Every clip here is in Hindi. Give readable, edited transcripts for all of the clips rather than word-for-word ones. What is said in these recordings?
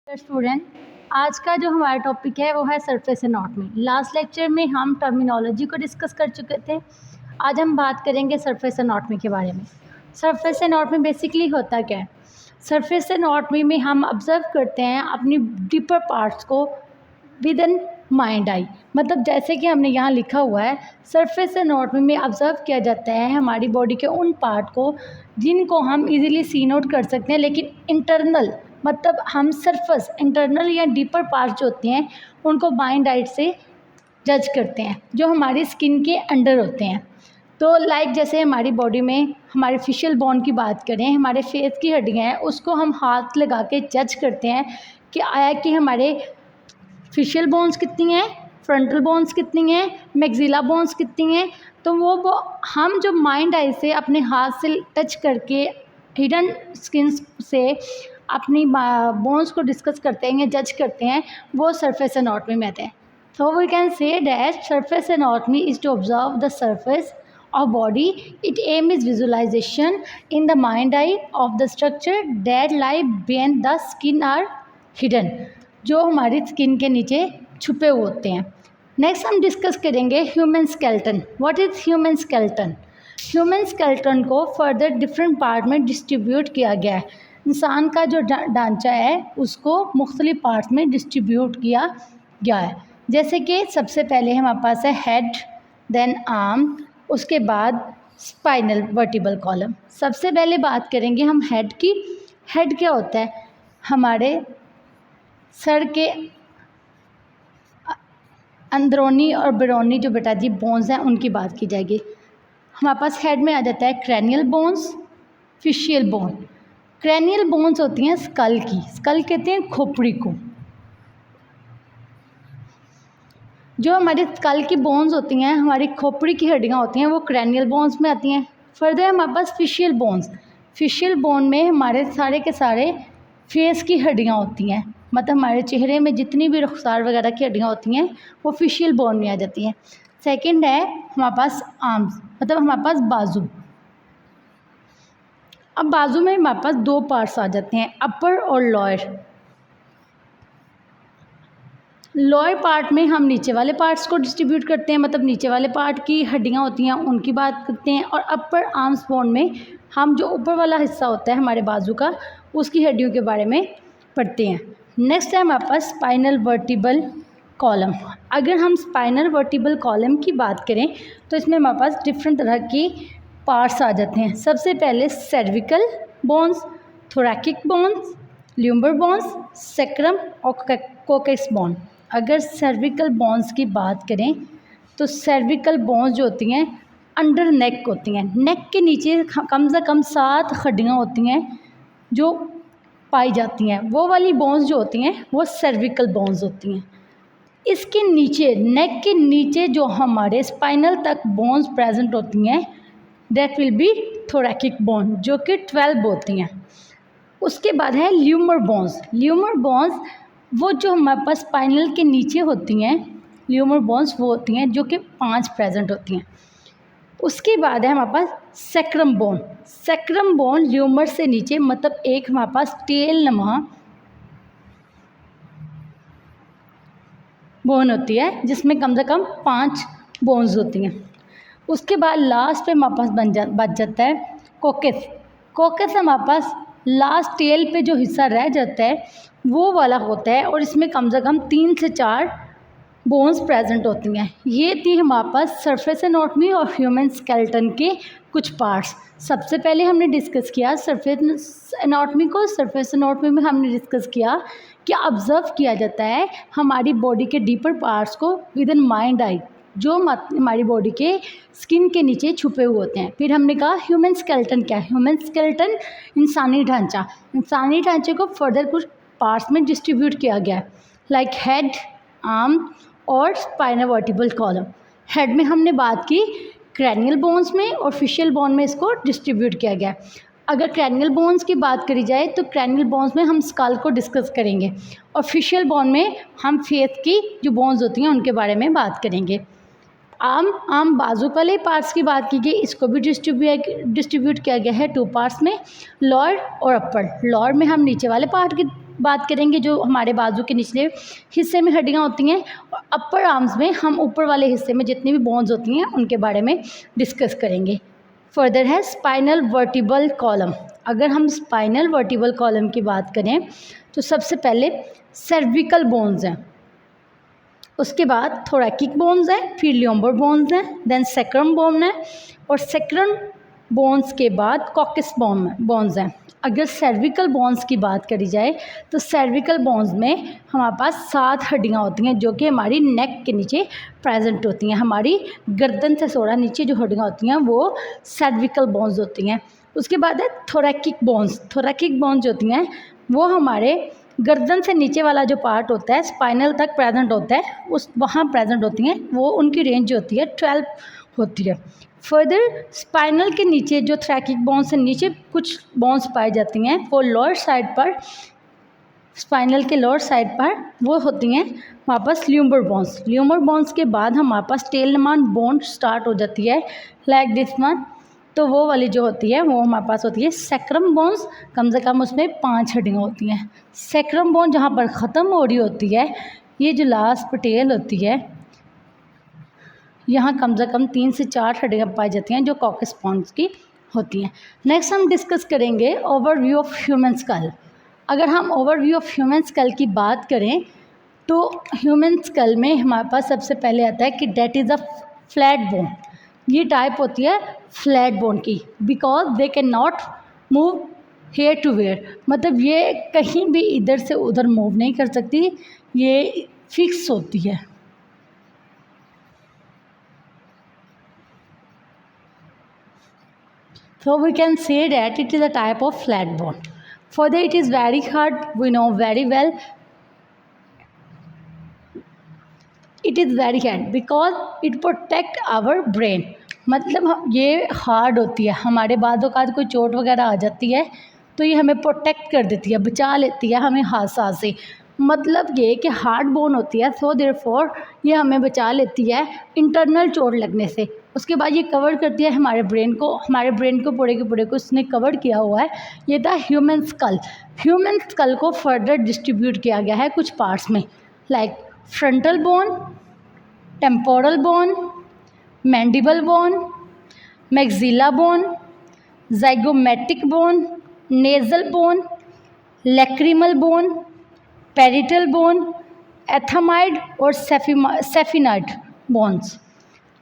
स्टूडेंट, आज का जो हमारा टॉपिक है वो है सरफेस एनाटॉमी। लास्ट लेक्चर में हम टर्मिनोलॉजी को डिस्कस कर चुके थे। आज हम बात करेंगे सरफेस एनाटॉमी के बारे में। सरफेस एनाटॉमी बेसिकली होता क्या है? सरफेस एनाटॉमी में हम ऑब्जर्व करते हैं अपनी डीपर पार्ट्स को विद इन माइंड आई। मतलब जैसे कि हमने यहाँ लिखा हुआ है, सरफेस एनाटॉमी में ऑब्जर्व किया जाता है हमारी बॉडी के उन पार्ट को जिनको हम इजीली सी नोट कर सकते हैं, लेकिन इंटरनल मतलब हम सरफेस इंटरनल या डीपर पार्ट जो होते हैं उनको माइंड आई से जज करते हैं, जो हमारी स्किन के अंडर होते हैं। तो जैसे हमारी बॉडी में हमारे फेशियल बोन की बात करें, हमारे फेस की हड्डियाँ हैं, उसको हम हाथ लगा के जज करते हैं कि आया कि हमारे फेशियल बोन्स कितनी हैं, फ्रंटल बोन्स कितनी हैं, मैक्सिला बोन्स कितनी हैं। तो वो हम जो माइंड आई से अपने हाथ से टच करके हिडन स्किन से अपनी बोन्स को डिस्कस करते हैं, जज करते हैं, वो सरफेस एनाटॉमी में आते हैं। So we can say that surface anatomy is to observe the surface of body. Its aim is visualization in the mind eye of the structure that lie beneath the skin or hidden, जो हमारी स्किन के नीचे छुपे हुए होते हैं। नेक्स्ट हम डिस्कस करेंगे human skeleton. What is human skeleton? Human skeleton को फर्दर डिफरेंट पार्ट में डिस्ट्रीब्यूट किया गया है। इंसान का जो ढांचा है उसको मुख्तलिफ पार्ट्स में डिस्ट्रीब्यूट किया गया है। जैसे कि सबसे पहले हमारे पास है हेड, देन आर्म, उसके बाद स्पाइनल वर्टिबल कॉलम। सबसे पहले बात करेंगे हम हेड की। हेड क्या होता है? हमारे सर के अंदरूनी और बैरूनी जो बेटा जी बोन्स हैं उनकी बात की जाएगी। हमारे पास हेड में आ जाता है cranial bones, facial bone. Cranial bones होती हैं स्कल की। स्कल कहते हैं खोपड़ी को। जो हमारी स्कल की बोन्स होती हैं, हमारी खोपड़ी की हड्डियाँ होती हैं, वो क्रैनियल बोन्स में आती हैं। फर्दर हमारे पास फेशियल बोन्स। फेशियल बोन में हमारे सारे के सारे फेस की हड्डियाँ होती हैं, मतलब हमारे चेहरे में जितनी भी रुखसार वगैरह की हड्डियाँ होती हैं वो फेशियल बोन में आ जाती हैं। सेकंड है हमारे पास आर्म्स, मतलब हमारे पास बाजू। अब बाजू में हमारे पास दो पार्ट्स आ जाते हैं, अपर और लोअर। लोअर पार्ट में हम नीचे वाले पार्ट्स को डिस्ट्रीब्यूट करते हैं, मतलब नीचे वाले पार्ट की हड्डियाँ होती हैं उनकी बात करते हैं। और अपर आर्म्स बोन में हम जो ऊपर वाला हिस्सा होता है हमारे बाजू का, उसकी हड्डियों के बारे में पढ़ते हैं। नेक्स्ट है हमारे पास स्पाइनल वर्टिबल कॉलम। अगर हम स्पाइनल वर्टिबल कॉलम की बात करें तो इसमें हमारे पास डिफरेंट तरह की पार्ट्स आ जाते हैं। सबसे पहले cervical bones, thoracic bones, lumbar bones, sacrum और कोकेस बोन। अगर सर्विकल बोन्स की बात करें तो सर्विकल बोन्स जो होती हैं अंडर नेक होती हैं। नेक के नीचे कम से कम 7 हड्डियाँ होती हैं जो पाई जाती हैं। वो वाली बोन्स जो होती हैं वो सर्विकल बोन्स होती हैं। इसके नीचे, नेक के नीचे जो हमारे स्पाइनल तक बोन्स प्रेजेंट होती हैं, दैट विल बी थोरैकिक बोन, जो कि 12 होती हैं। उसके बाद है ल्यूमर बोन्स। ल्यूमर बोन्स वो जो हमारे पास स्पाइनल के नीचे होती हैं, ल्यूमर बोन्स वो होती हैं जो कि 5 प्रेजेंट होती हैं। उसके बाद है हमारे पास सेक्रम बोन। सेक्रम बोन ल्यूमर से नीचे, मतलब एक हमारे पास टेल नमा बोन होती है जिसमें कम से कम 5 बोन्स होती हैं। उसके बाद लास्ट पे हमारे पास बच जाता है कोकेस। कोकेस हमारे पास लास्ट टेल पे जो हिस्सा रह जाता है वो वाला होता है, और इसमें कम से कम 3 से 4 बोन्स प्रेजेंट होती हैं। ये थी हमारे पास सरफेस एनाटॉमी और ह्यूमन स्केलेटन के कुछ पार्ट्स। सबसे पहले हमने डिस्कस किया सरफेस एनाटॉमी को। सरफेस एनाटॉमी में हमने डिस्कस किया कि ऑब्जर्व किया जाता है हमारी बॉडी के डीपर पार्ट्स को विद इन माइंड आई, जो हमारी बॉडी के स्किन के नीचे छुपे हुए होते हैं। फिर हमने कहा ह्यूमन स्केलेटन क्या है। ह्यूमन स्केलेटन इंसानी ढांचा। इंसानी ढांचे को फर्दर कुछ पार्ट्स में डिस्ट्रीब्यूट किया गया है, लाइक हेड, आर्म और स्पाइनल वर्टिबल कॉलम। हेड में हमने बात की क्रैनियल बोन्स में, और फेशियल बोन में इसको डिस्ट्रीब्यूट किया गया है। अगर क्रैनियल बोन्स की बात करी जाए तो क्रैनियल बोन्स में हम स्कल को डिस्कस करेंगे, और फेशियल बोन में हम फेस की जो बोन्स होती हैं उनके बारे में बात करेंगे। आम बाजू वाले पार्ट्स की बात की गई, इसको भी डिस्ट्रीब्यूट किया गया है 2 पार्ट्स में, लोअर और अपर। लोअर में हम नीचे वाले पार्ट की बात करेंगे जो हमारे बाजू के निचले हिस्से में हड्डियाँ होती हैं, और अपर आर्म्स में हम ऊपर वाले हिस्से में जितनी भी बोन्स होती हैं उनके बारे में डिस्कस करेंगे। फर्दर है स्पाइनल वर्टिब्रल कॉलम। अगर हम स्पाइनल वर्टिब्रल कॉलम की बात करें तो सबसे पहले सर्विकल बोन्स हैं, उसके बाद थोरैकिक बोन्स हैं, फिर ल्यूम्बर बोन्स हैं, देन सैक्रम बोन है, और सैक्रम बोन्स के बाद कॉकस बोन्स हैं। अगर सर्विकल बोन्स की बात करी जाए तो सर्विकल बोन्स में हमारे पास 7 हड्डियाँ होती हैं जो कि हमारी नेक के नीचे प्रेजेंट होती हैं। हमारी गर्दन से थोड़ा नीचे जो हड्डियाँ होती हैं वो सर्विकल बोन्स होती हैं। उसके बाद है थोरैकिक बोन्स। थोरैकिक बोन्स जो होती हैं वो हमारे गर्दन से नीचे वाला जो पार्ट होता है स्पाइनल तक प्रेजेंट होता है, उस वहाँ प्रेजेंट होती हैं। वो उनकी रेंज जो होती है 12 होती है। फर्दर स्पाइनल के नीचे जो थोरैकिक बोन्स से नीचे कुछ बोन्स पाई जाती हैं वो लोअर साइड पर, स्पाइनल के लोअर साइड पर वो होती हैं वापस ल्यूम्बर बोन्स। ल्यूम्बर बोन्स के बाद हमारे पास टेलमान बोन स्टार्ट हो जाती है लाइक दिस वन, तो वो वाली जो होती है वो हमारे पास होती है सैक्रम बोन्स। कम से कम उसमें 5 हड्डियाँ होती हैं। सैक्रम बोन जहाँ पर ख़त्म हो रही होती है, ये जो लास्ट पटेल होती है यहाँ कम से कम 3 से 4 हड्डियाँ पाई जाती हैं जो कॉकस बोन्स की होती हैं। नेक्स्ट हम डिस्कस करेंगे ओवरव्यू ऑफ ह्यूमन स्कल। अगर हम ओवरव्यू ऑफ ह्यूमन स्कल की बात करें तो ह्यूमन स्कल में हमारे पास सबसे पहले आता है कि that is a flat bone. ये टाइप होती है फ्लैट बोन की, because they can not move here to where, मतलब ये कहीं भी इधर से उधर मूव नहीं कर सकती, ये फिक्स होती है। So we can say that it is a type of flat bone. Further, it is very hard, we know very well. It is very hard because it protect our brain. मतलब ये हार्ड होती है, हमारे बादों का कोई चोट वगैरह आ जाती है तो ये हमें प्रोटेक्ट कर देती है, बचा लेती है हमें हादसा से। मतलब ये कि हार्ड बोन होती है, सो देयरफॉर ये हमें बचा लेती है इंटरनल चोट लगने से। उसके बाद ये कवर करती है हमारे ब्रेन को पूरे के पूरे को इसने कवर किया हुआ है। ये था ह्यूमन स्कल। ह्यूमन स्कल को फर्दर डिस्ट्रीब्यूट किया गया है कुछ पार्ट्स में, like frontal bone, temporal bone, mandible bone, maxilla bone, zygomatic bone, nasal bone, lacrimal bone, parietal bone, ethmoid और सेफिनाइड बोन्स।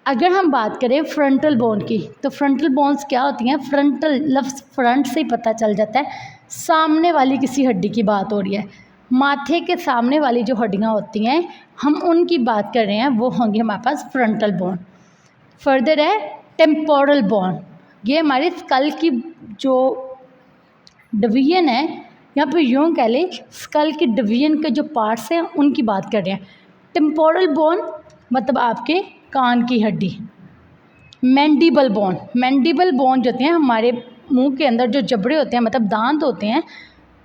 अगर हम बात करें फ्रंटल बोन की तो फ्रंटल बोन्स क्या होती हैं? फ्रंटल लफ्ज़ फ्रंट से ही पता चल जाता है, सामने वाली किसी हड्डी की बात हो रही है। माथे के सामने वाली जो हड्डियाँ होती हैं हम उनकी बात कर रहे हैं, वो होंगी हमारे पास फ्रंटल बोन। फर्दर है टेम्पोरल बोन। ये हमारे स्कल की जो डिवीजन है, यहाँ पे यूँ कह लें स्कल की डिवीजन के जो पार्ट्स हैं उनकी बात कर रहे हैं। टेम्पोरल बोन मतलब आपके कान की हड्डी। मैंडिबल बोन जो होते हैं हमारे मुंह के अंदर जो जबड़े होते हैं, मतलब दांत होते हैं,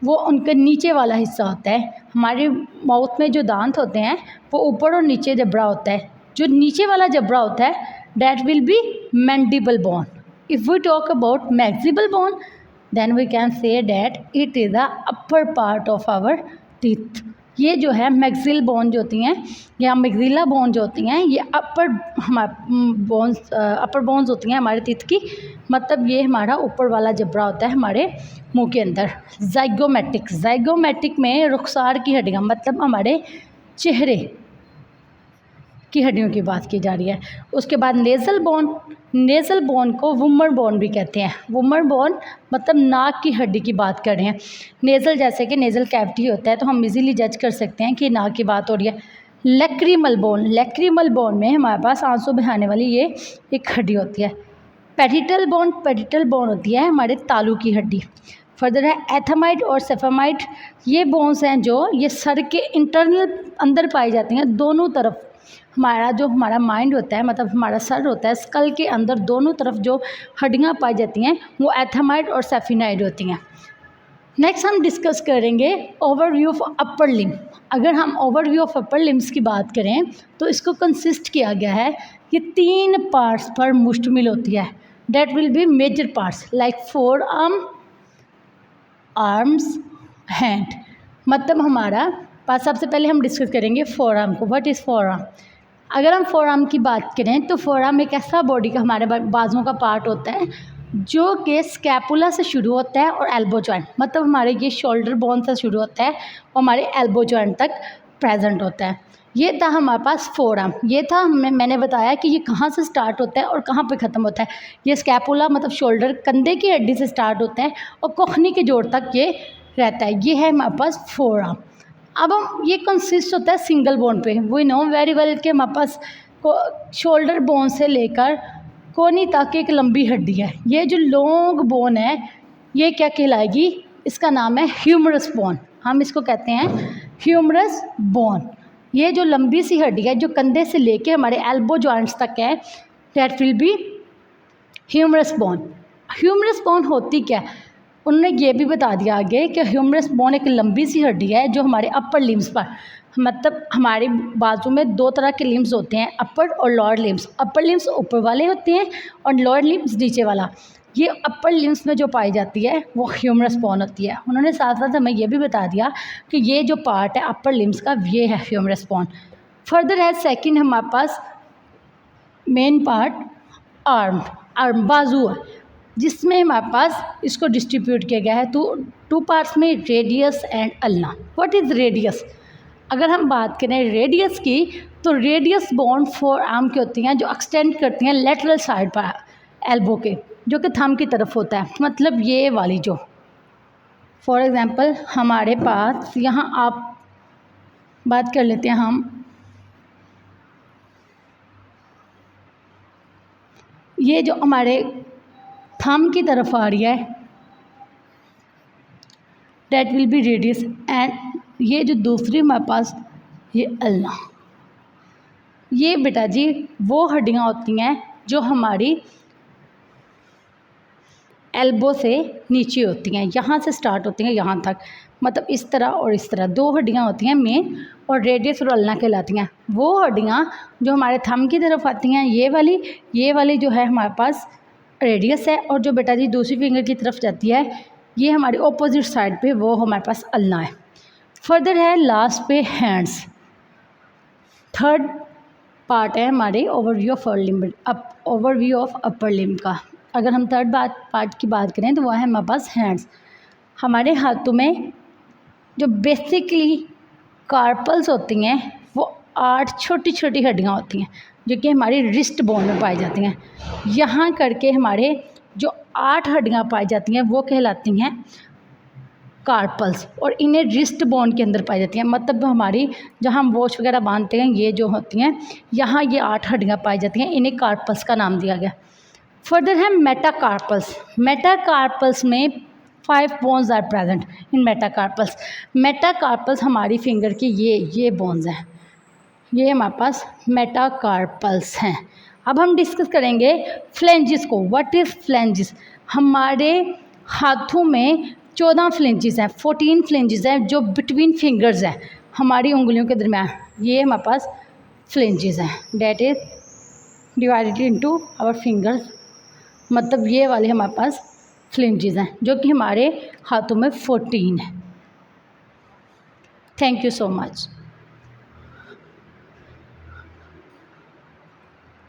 वो उनका नीचे वाला हिस्सा होता है। हमारे माउथ में जो दांत होते हैं वो ऊपर और नीचे जबड़ा होता है। जो नीचे वाला जबड़ा होता है that will be mandible bone. If we talk about maxillary bone then we can say that it is the upper part of our teeth. ये जो है मैक्सिल बोन जो होती हैं या मैक्सिला बोन जो होती हैं ये अपर बोन्स होती हैं हमारे टीथ की, मतलब ये हमारा ऊपर वाला जबड़ा होता है हमारे मुंह के अंदर। ज़ाइगोमेटिक में रुखसार की हड्डियाँ, मतलब हमारे चेहरे की हड्डियों की बात की जा रही है। उसके बाद नेज़ल बोन को वुमर बोन भी कहते हैं। वुमर बोन मतलब नाक की हड्डी की बात कर रहे हैं। नेज़ल जैसे कि नेज़ल कैविटी होता है तो हम इजीली जज कर सकते हैं कि नाक की बात हो रही है। लैक्रिमल बोन में हमारे पास आंसू बहाने वाली ये एक हड्डी होती है। पेरिटल बोन होती है हमारे तालू की हड्डी। फर्दर है एथमाइड और सेफामाइड। ये बोन्स हैं जो ये सर के इंटरनल अंदर पाई जाती हैं, दोनों तरफ। हमारा माइंड होता है, मतलब हमारा सर होता है, स्कल के अंदर दोनों तरफ जो हड्डियाँ पाई जाती हैं वो एथमाइड और सेफिनाइड होती हैं। नेक्स्ट हम डिस्कस करेंगे ओवरव्यू ऑफ अपर लिम्ब। अगर हम ओवरव्यू ऑफ अपर लिम्स की बात करें तो इसको कंसिस्ट किया गया है कि 3 पार्ट्स पर मुश्तमिल होती है। That will be major parts like forearms, hand. मतलब हमारा पास सबसे पहले हम डिस्कस करेंगे फोरआर्म को। What is forearm? अगर हम फोरआर्म की बात करें तो फोरआर्म एक ऐसा बॉडी का हमारे बाजुओं का पार्ट होता है जो कि स्कैपुला से शुरू होता है और एल्बो जॉइंट, मतलब हमारे ये शोल्डर बोन से शुरू होता है और हमारे एल्बो जॉइंट तक प्रेजेंट होता है। ये था हमारे पास फोरआर्म। ये था मैंने बताया कि ये कहाँ से स्टार्ट होता है और कहाँ पे ख़त्म होता है। ये स्कैपुला मतलब शोल्डर कंधे की हड्डी से स्टार्ट होता है और कोहनी के जोड़ तक ये रहता है। ये है हमारे पास फोरआर्म। अब हम ये कंसिस्ट होता है सिंगल बोन पे। वी नो वेरी वेल कि हमारे पास शोल्डर बोन से लेकर कोहनी तक एक लंबी हड्डी है। ये जो लॉन्ग बोन है ये क्या कहलाएगी? इसका नाम है ह्यूमरस बोन। हम इसको कहते हैं ह्यूमरस बोन। ये जो लंबी सी हड्डी है जो कंधे से लेके हमारे एल्बो जॉइंट्स तक है, that will be humerus bone. Humerus bone होती क्या है? उन्होंने ये भी बता दिया आगे कि ह्यूमरस बोन एक लंबी सी हड्डी है जो हमारे अपर लिम्स पर, मतलब हमारे बाजू में दो तरह के लिम्स होते हैं, अपर और लोअर लिम्स। अपर लिम्स ऊपर वाले होते हैं और लोअर लिम्स नीचे वाला। ये अपर लिम्स में जो पाई जाती है वो ह्यूमरस बोन होती है। उन्होंने साथ साथ हमें ये भी बता दिया कि ये जो पार्ट है अपर लिम्स का ये है ह्यूमरस बोन। फर्दर है सेकंड हमारे पास मेन पार्ट आर्म बाजू है, जिसमें हमारे पास इसको डिस्ट्रीब्यूट किया गया है तो टू पार्ट्स में, radius and ulna. What is radius? अगर हम बात करें रेडियस की तो रेडियस बोन फोर आर्म की होती हैं जो एक्सटेंड करती हैं लेटरल साइड पर एल्बो के, जो कि थंब की तरफ होता है। मतलब ये वाली जो, फॉर एग्जांपल हमारे पास यहाँ आप बात कर लेते हैं हम, ये जो हमारे थंब की तरफ आ रही है that will B radius, and ये जो दूसरी हमारे पास ये अल्ना। ये बेटा जी वो हड्डियाँ होती हैं जो हमारी एल्बो से नीचे होती हैं, यहाँ से स्टार्ट होती हैं यहाँ तक, मतलब इस तरह और इस तरह दो हड्डियाँ होती हैं मेन, और रेडियस और अल्ना कहलाती हैं। वो हड्डियाँ जो हमारे थंब की तरफ आती हैं ये वाली जो है हमारे पास रेडियस है, और जो बेटा जी दूसरी फिंगर की तरफ जाती है ये हमारी ऑपोजिट साइड पे वो हमारे पास अल्ना है। फर्दर है लास्ट पे हैंड्स। थर्ड पार्ट है हमारे ओवरव्यू ऑफ अपर लिम्ब का। अगर हम थर्ड पार्ट की बात करें तो वह है हमारे पास हैंड्स। हमारे हाथों में जो बेसिकली कार्पल्स होती हैं वो 8 छोटी छोटी हड्डियाँ होती हैं जो कि हमारी रिस्ट बोन में पाई जाती हैं। यहाँ करके हमारे जो 8 हड्डियाँ पाई जाती हैं वो कहलाती हैं कार्पल्स, और इन्हें रिस्ट बोन के अंदर पाई जाती हैं। मतलब हमारी जहाँ हम वॉच वगैरह बांधते हैं ये जो होती हैं यहाँ ये 8 हड्डियाँ पाई जाती हैं, इन्हें कार्पल्स का नाम दिया गया। फर्दर है मेटाकार्पल्स। मेटाकार्पल्स में 5 bones are present in metacarpals. Metacarpals हमारी फिंगर की ये बोन्स हैं, ये हमारे पास मेटाकार्पल्स हैं। अब हम डिस्कस करेंगे फ्लेंजिस को। What is phalanges? हमारे हाथों में 14 फ्लेंजिस हैं, 14 फ्लेंजिस हैं जो बिटवीन फिंगर्स हैं, हमारी उंगलियों के दरमियान। ये हमारे पास फ्लेंजिस हैं, that is divided into our fingers. मतलब ये वाले हमारे पास फ्लेंजिस हैं जो कि हमारे हाथों में 14 है। Thank you so much.